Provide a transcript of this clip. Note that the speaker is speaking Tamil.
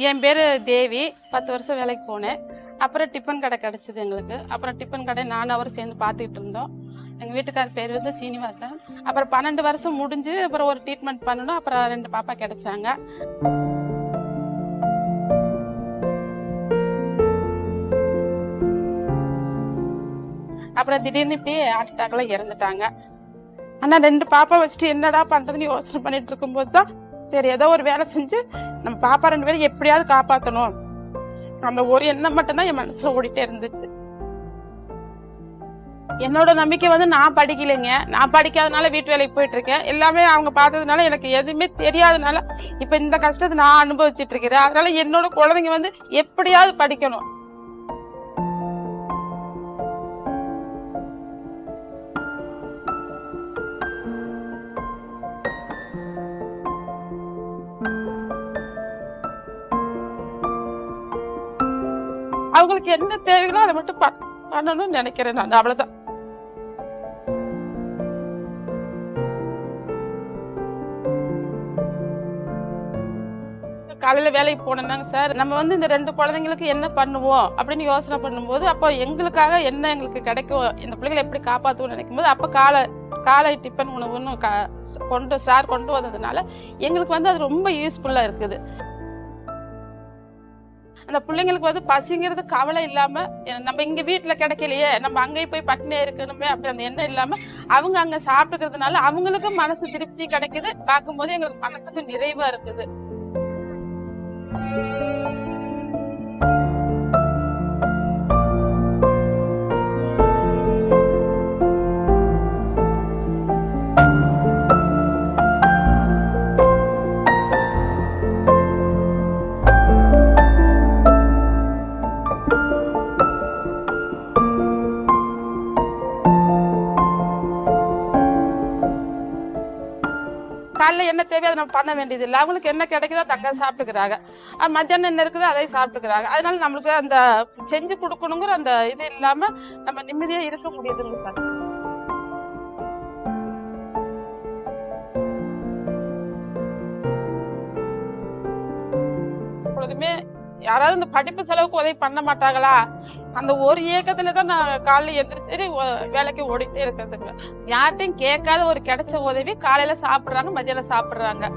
என் பேர் தேவி. 10 வருஷம் வேலைக்கு போனேன். அப்புறம் டிஃபன் கடை கிடச்சிது எங்களுக்கு. அப்புறம் டிஃபன் கடை நானும் அவரும் சேர்ந்து பார்த்துக்கிட்டு இருந்தோம். எங்கள் வீட்டுக்கார் பேர் வந்து சீனிவாசன். அப்புறம் 12 வருஷம் முடிஞ்சு அப்புறம் ஒரு ட்ரீட்மெண்ட் பண்ணணும். அப்புறம் 2 பாப்பா கிடைச்சாங்க. அப்புறம் திடீர்னு இப்படி ஹார்ட் அட்டாக்ல இறந்துட்டாங்க. ஆனால் 2 பாப்பா வச்சுட்டு என்னடா பண்ணுறதுன்னு யோசனை பண்ணிட்டு இருக்கும்போது தான் சரி ஏதோ ஒரு வேலை செஞ்சு நம்ம பாப்பா 2 பேரும் எப்படியாவது காப்பாற்றணும், அந்த ஒரு எண்ணம் மட்டும்தான் என் மனசுல ஓடிட்டே இருந்துச்சு. என்னோட நம்பிக்கை வந்து நான் படிக்கலைங்க. நான் படிக்காதனால வீட்டு வேலைக்கு போயிட்டு இருக்கேன். எல்லாமே அவங்க பார்த்ததுனால எனக்கு எதுவுமே தெரியாதனால இப்ப இந்த கஷ்டத்தை நான் அனுபவிச்சுட்டு இருக்கிறேன். அதனால என்னோட குழந்தைங்க வந்து எப்படியாவது படிக்கணும். அவங்களுக்கு என்ன தேவைகளோ அதை மட்டும் பண்ணணும்னு நினைக்கிறேன் நான். அவ்வளவுதான். காலையில வேலைக்கு போனேன்னாங்க சார், நம்ம வந்து இந்த 2 குழந்தைங்களுக்கு என்ன பண்ணுவோம் அப்படின்னு யோசனை பண்ணும்போது அப்போ எங்களுக்காக என்ன எங்களுக்கு கிடைக்கும், இந்த பிள்ளைகளை எப்படி காப்பாற்றுவோம்னு நினைக்கும் போது அப்போ காலை டிஃபன் உணவுன்னு சார் கொண்டு வந்ததுனால எங்களுக்கு வந்து அது ரொம்ப யூஸ்ஃபுல்லா இருக்குது. அந்த பிள்ளைங்களுக்கு வந்து பசிங்கிறது கவலை இல்லாம நம்ம இங்க வீட்டுல கிடைக்கலையே, நம்ம அங்கேயே போய் பட்டினியா இருக்கணுமே அப்படி அந்த எண்ணம் இல்லாம அவங்க அங்க சாப்பிட்டுக்கிறதுனால அவங்களுக்கும் மனசு திருப்தி கிடைக்குது. பார்க்கும்போது எங்களுக்கு மனசுக்கு நிறைவா இருக்குது. காலைல என்ன தேவையோ அதை நம்ம பண்ண வேண்டியது இல்லை. அவங்களுக்கு என்ன கிடைக்குதோ தங்க சாப்பிட்டுக்கிறாங்க. மத்தியானம் என்ன இருக்குதோ அதை சாப்பிட்டுக்கிறாங்க. அதனால நம்மளுக்கு அந்த செஞ்சு கொடுக்கணுங்கிற அந்த இது இல்லாம நம்ம நிம்மதியா இருக்க முடியுதுங்க சார். எப்பொழுதுமே யாராவது இந்த படிப்பு செலவுக்கு உதவி பண்ண மாட்டாங்களா, அந்த ஒரு ஏக்கத்துலதான் நான் காலையில எந்திரிச்சு வேலைக்கு ஓடிட்டே இருக்கிறதுங்க. யார்ட்டையும் கேட்காத ஒரு கிடைச்ச உதவி காலையில சாப்பிடுறாங்க, மதியானம் சாப்பிடுறாங்க.